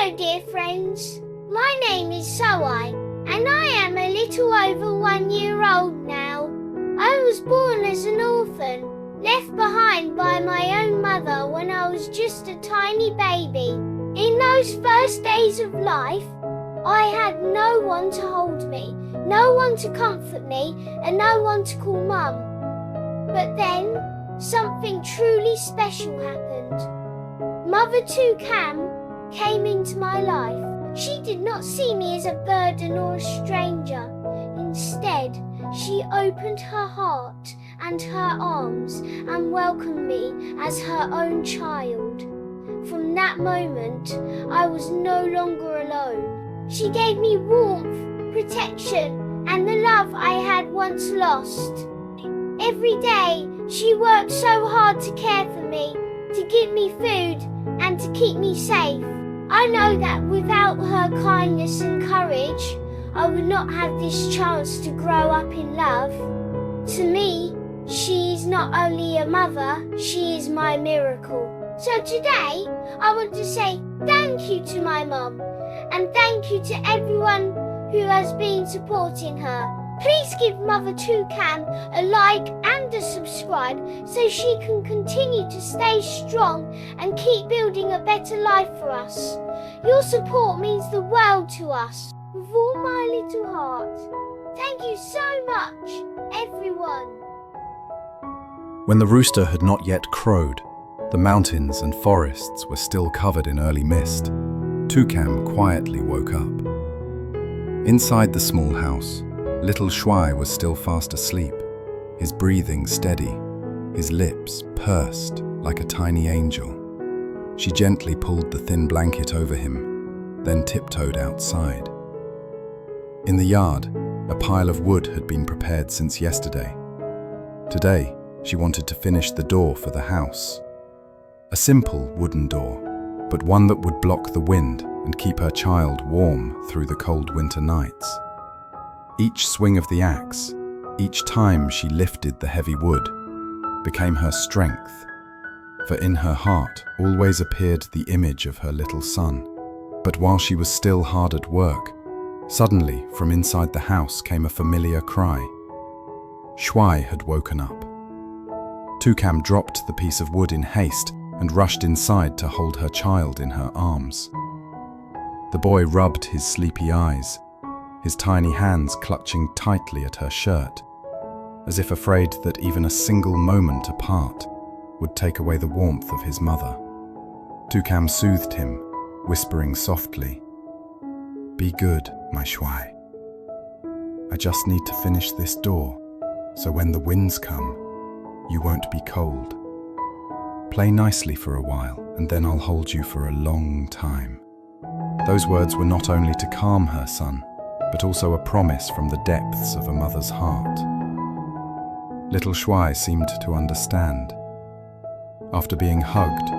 Hello dear friends, my name is Soai and I am a little over 1 year old now. I was born as an orphan, left behind by my own mother when I was just a tiny baby. In those first days of life, I had no one to hold me, no one to comfort me and no one to call mum. But then, something truly special happened. Mother Lytucam came into my life. She did not see me as a burden or a stranger. Instead, she opened her heart and her arms and welcomed me as her own child. From that moment, I was no longer alone. She gave me warmth, protection, and the love I had once lost. Every day, she worked so hard to care for me, to give me food, and to keep me safe. I know that without her kindness and courage, I would not have this chance to grow up in love. To me, she is not only a mother, she is my miracle. So today, I want to say thank you to my mum, and thank you to everyone who has been supporting her. Please give Mother Lytucam a like and a subscribe so she can continue to stay strong and keep building a better life for us. Your support means the world to us. With all my little heart. Thank you so much, everyone. When the rooster had not yet crowed, the mountains and forests were still covered in early mist. Lytucam quietly woke up. Inside the small house, little Shuai was still fast asleep, his breathing steady, his lips pursed like a tiny angel. She gently pulled the thin blanket over him, then tiptoed outside. In the yard, a pile of wood had been prepared since yesterday. Today, she wanted to finish the door for the house. A simple wooden door, but one that would block the wind and keep her child warm through the cold winter nights. Each swing of the axe, each time she lifted the heavy wood, became her strength, for in her heart always appeared the image of her little son. But while she was still hard at work, suddenly from inside the house came a familiar cry. Shuai had woken up. Lytucam dropped the piece of wood in haste and rushed inside to hold her child in her arms. The boy rubbed his sleepy eyes, his tiny hands clutching tightly at her shirt, as if afraid that even a single moment apart would take away the warmth of his mother. Lytucam soothed him, whispering softly, "Be good, my Shuai. I just need to finish this door, so when the winds come, you won't be cold. Play nicely for a while, and then I'll hold you for a long time." Those words were not only to calm her son, but also a promise from the depths of a mother's heart. Little Shuai seemed to understand. After being hugged,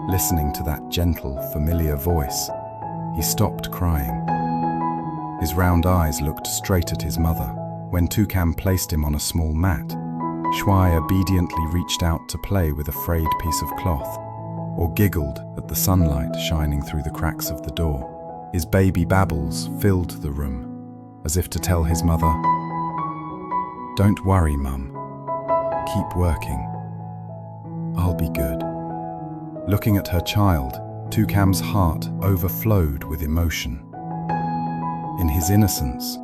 listening to that gentle, familiar voice, he stopped crying. His round eyes looked straight at his mother. When Lytucam placed him on a small mat, Shuai obediently reached out to play with a frayed piece of cloth, or giggled at the sunlight shining through the cracks of the door. His baby babbles filled the room, as if to tell his mother, "Don't worry, Mum. Keep working. I'll be good." Looking at her child, Lytucam's heart overflowed with emotion. In his innocence,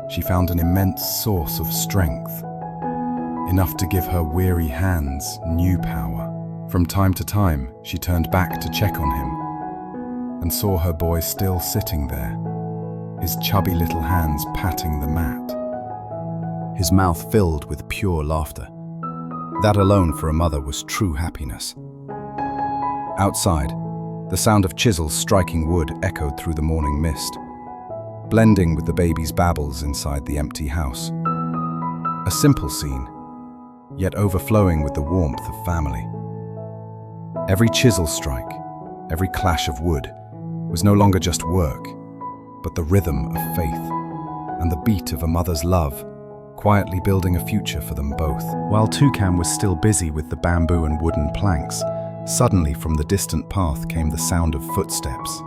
she found an immense source of strength, enough to give her weary hands new power. From time to time, she turned back to check on him and saw her boy still sitting there, his chubby little hands patting the mat, his mouth filled with pure laughter. That alone for a mother was true happiness. Outside, the sound of chisels striking wood echoed through the morning mist, blending with the baby's babbles inside the empty house. A simple scene, yet overflowing with the warmth of family. Every chisel strike, every clash of wood, was no longer just work, but the rhythm of faith and the beat of a mother's love, quietly building a future for them both. While Lytucam was still busy with the bamboo and wooden planks, suddenly from the distant path came the sound of footsteps.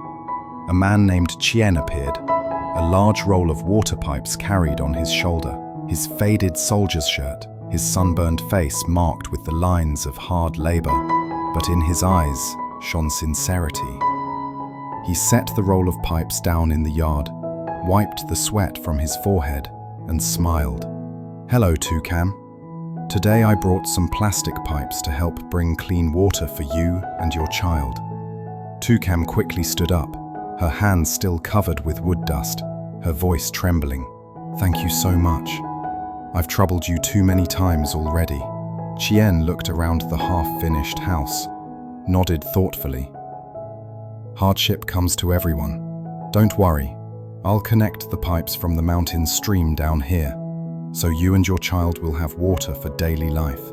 a man named Tien appeared, a large roll of water pipes carried on his shoulder, his faded soldier's shirt, his sunburned face marked with the lines of hard labor, but in his eyes shone sincerity. He set the roll of pipes down in the yard, wiped the sweat from his forehead, and smiled. "Hello, Lytucam. Today I brought some plastic pipes to help bring clean water for you and your child." Lytucam quickly stood up, her hands still covered with wood dust, her voice trembling. "Thank you so much. I've troubled you too many times already." Tien looked around the half-finished house, nodded thoughtfully. "Hardship comes to everyone. Don't worry, I'll connect the pipes from the mountain stream down here, so you and your child will have water for daily life."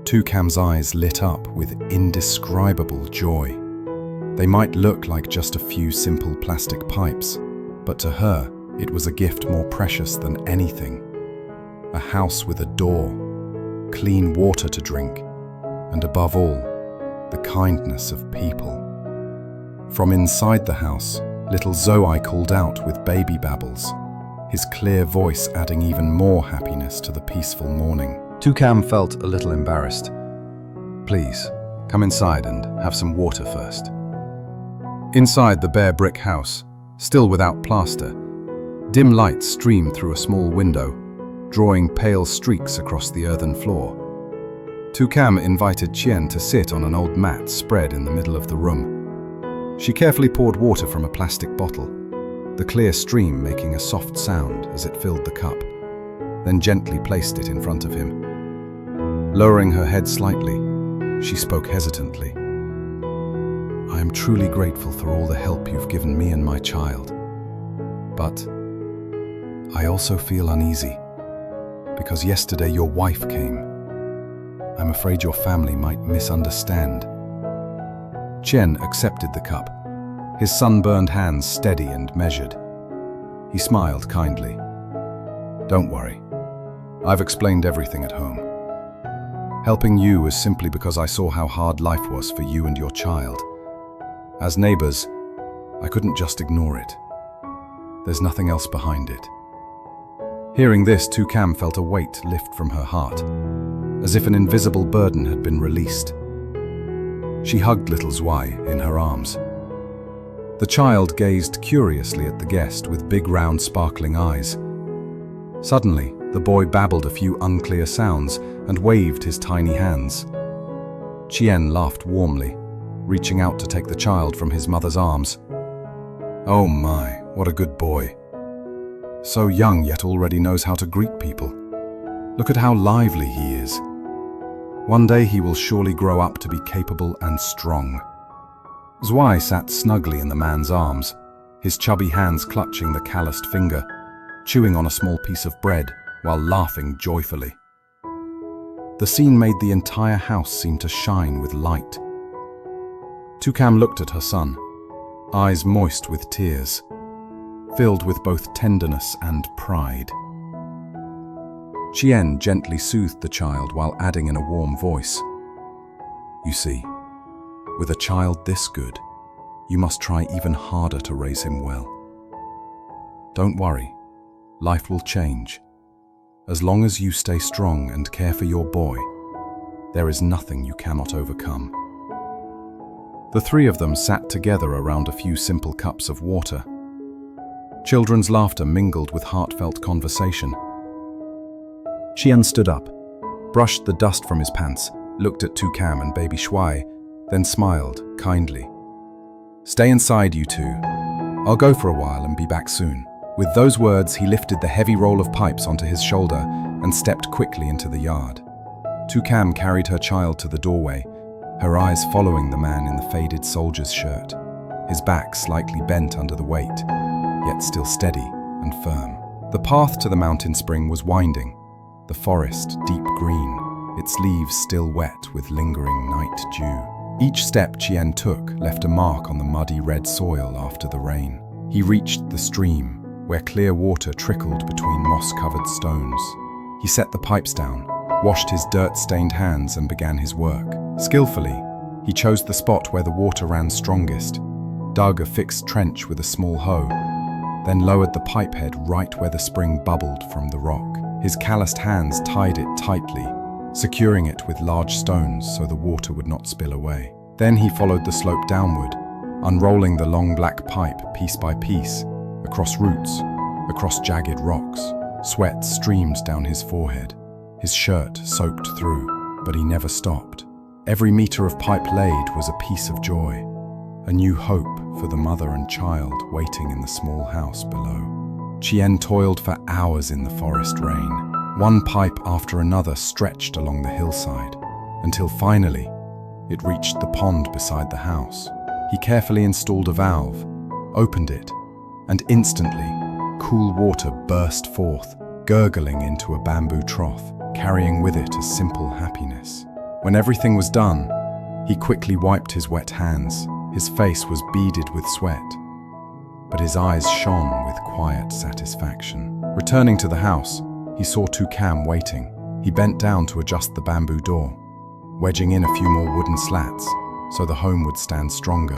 Lytucam's eyes lit up with indescribable joy. They might look like just a few simple plastic pipes, but to her, it was a gift more precious than anything. A house with a door, clean water to drink, and above all, the kindness of people. From inside the house, little Zoe called out with baby babbles, his clear voice adding even more happiness to the peaceful morning. Lytucam felt a little embarrassed. "Please, come inside and have some water first." Inside the bare brick house, still without plaster, dim lights streamed through a small window, drawing pale streaks across the earthen floor. Lytucam invited Tien to sit on an old mat spread in the middle of the room. She carefully poured water from a plastic bottle, the clear stream making a soft sound as it filled the cup, then gently placed it in front of him. Lowering her head slightly, she spoke hesitantly. "I am truly grateful for all the help you've given me and my child. But I also feel uneasy, because yesterday your wife came. I'm afraid your family might misunderstand." Tien accepted the cup, his sunburned hands steady and measured. He smiled kindly. "Don't worry. I've explained everything at home. Helping you is simply because I saw how hard life was for you and your child. As neighbors, I couldn't just ignore it. There's nothing else behind it." Hearing this, Lytucam felt a weight lift from her heart, as if an invisible burden had been released. She hugged little Zoe in her arms. The child gazed curiously at the guest with big round sparkling eyes. Suddenly, the boy babbled a few unclear sounds and waved his tiny hands. Tien laughed warmly, reaching out to take the child from his mother's arms. "Oh my, what a good boy. So young yet already knows how to greet people. Look at how lively he is. One day he will surely grow up to be capable and strong." Zoe sat snugly in the man's arms, his chubby hands clutching the calloused finger, chewing on a small piece of bread while laughing joyfully. The scene made the entire house seem to shine with light. Lytucam looked at her son, eyes moist with tears, filled with both tenderness and pride. Tien gently soothed the child while adding in a warm voice, "You see, with a child this good, you must try even harder to raise him well. Don't worry, life will change. As long as you stay strong and care for your boy, there is nothing you cannot overcome." The three of them sat together around a few simple cups of water. Children's laughter mingled with heartfelt conversation. Tien stood up, brushed the dust from his pants, looked at Lytucam and baby Shuai, then smiled kindly. "Stay inside, you two. I'll go for a while and be back soon." With those words, he lifted the heavy roll of pipes onto his shoulder and stepped quickly into the yard. Lytucam carried her child to the doorway, her eyes following the man in the faded soldier's shirt, his back slightly bent under the weight, yet still steady and firm. The path to the mountain spring was winding, the forest deep green, its leaves still wet with lingering night dew. Each step Tien took left a mark on the muddy red soil after the rain. He reached the stream, where clear water trickled between moss-covered stones. He set the pipes down, washed his dirt-stained hands and began his work. Skillfully, he chose the spot where the water ran strongest, dug a fixed trench with a small hoe, then lowered the pipe head right where the spring bubbled from the rock. His calloused hands tied it tightly, securing it with large stones so the water would not spill away. Then he followed the slope downward, unrolling the long black pipe piece by piece, across roots, across jagged rocks. Sweat streamed down his forehead, his shirt soaked through, but he never stopped. Every meter of pipe laid was a piece of joy, a new hope for the mother and child waiting in the small house below. Tien toiled for hours in the forest rain. One pipe after another stretched along the hillside, until finally it reached the pond beside the house. He carefully installed a valve, opened it, and instantly, cool water burst forth, gurgling into a bamboo trough, carrying with it a simple happiness. When everything was done, he quickly wiped his wet hands. His face was beaded with sweat, but his eyes shone with quiet satisfaction. Returning to the house, he saw Lytucam waiting. He bent down to adjust the bamboo door, wedging in a few more wooden slats so the home would stand stronger,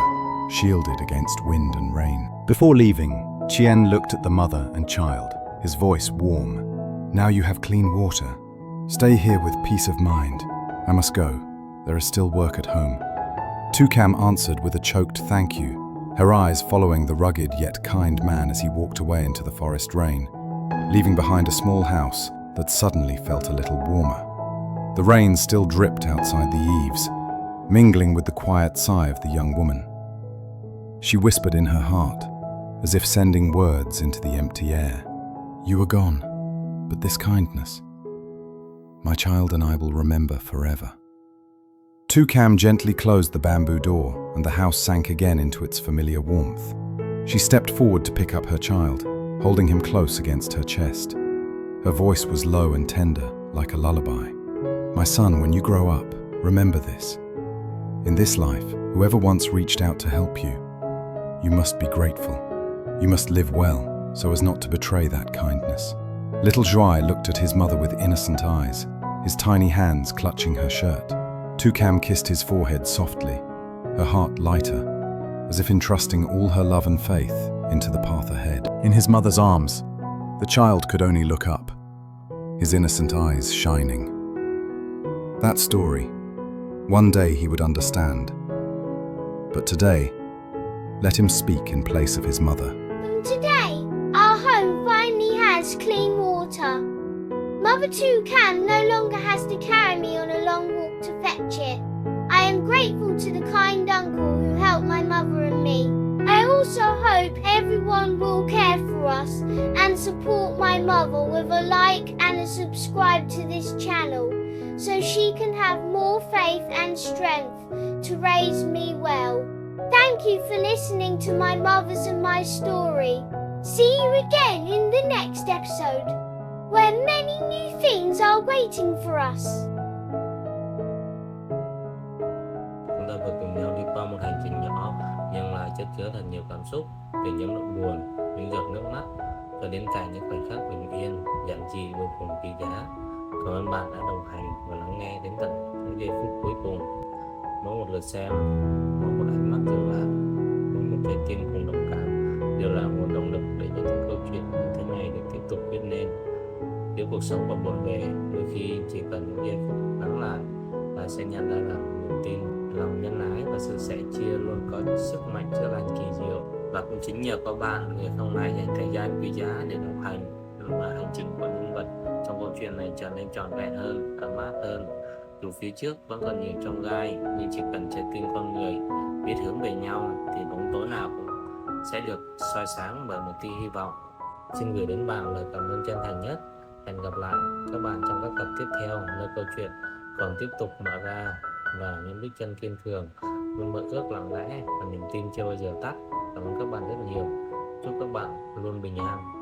shielded against wind and rain. Before leaving, Tien looked at the mother and child, his voice warm. "Now you have clean water. Stay here with peace of mind. I must go. There is still work at home." Lytucam answered with a choked thank you, her eyes following the rugged yet kind man as he walked away into the forest rain, leaving behind a small house that suddenly felt a little warmer. The rain still dripped outside the eaves, mingling with the quiet sigh of the young woman. She whispered in her heart, as if sending words into the empty air. "You are gone, but this kindness, my child and I will remember forever." Lytucam gently closed the bamboo door, and the house sank again into its familiar warmth. She stepped forward to pick up her child, holding him close against her chest. Her voice was low and tender, like a lullaby. "My son, when you grow up, remember this. In this life, whoever once reached out to help you, you must be grateful. You must live well, so as not to betray that kindness." Little Joy looked at his mother with innocent eyes, his tiny hands clutching her shirt. Lytucam kissed his forehead softly, her heart lighter, as if entrusting all her love and faith into the path ahead. In his mother's arms, the child could only look up, his innocent eyes shining. That story, one day he would understand. But today, let him speak in place of his mother. From today, our home finally has clean water. Mother Lytucam no longer has to carry me on a long walk to fetch it. I am grateful to the kind uncle who helped my mother and me. I also hope everyone will care for us and support my mother with a like and a subscribe to this channel so she can have more faith and strength to raise me well. Thank you for listening to my mother's and my story. See you again in the next episode, where many new things are waiting for us. Chúng ta vừa cùng nhau đi qua một hành trình nhỏ nhưng lại chất chứa thật nhiều cảm xúc, từ những nỗi buồn, những giọt nước mắt cho đến cả những khoảnh khắc bình yên, giản dị vô cùng quý giá. Cảm ơn bạn đã đồng hành và lắng nghe đến tận những giây phút cuối cùng. Mỗi một lượt xem, mỗi một ánh mắt dừng lại, mỗi một trái tim cùng đồng cảm đều là nguồn động lực để cho những câu chuyện như thế này được tiếp tục viết nên. Nếu cuộc sống còn buồn bề, đôi khi chỉ cần những giây phút lắng lại, bạn sẽ nhận ra rằng niềm tin, lòng nhân ái và sự sẻ chia luôn có sức mạnh chữa lành kỳ diệu. Và cũng chính nhờ có bạn, người không ai dành thời gian quý giá để đồng hành, mà hành trình của nhân vật trong câu chuyện này trở nên trọn vẹn hơn, ấm áp hơn. Dù phía trước vẫn còn nhiều chông gai, nhưng chỉ cần trái tim con người biết hướng về nhau thì bóng tối nào cũng sẽ được soi sáng bởi một tia hy vọng. Xin gửi đến bạn lời cảm ơn chân thành nhất. Hẹn gặp lại các bạn trong các tập tiếp theo, nơi câu chuyện còn tiếp tục mở ra và những bước chân kiên cường luôn mơ ước lặng lẽ và niềm tin chưa bao giờ tắt. Cảm ơn các bạn rất nhiều. Chúc các bạn luôn bình an.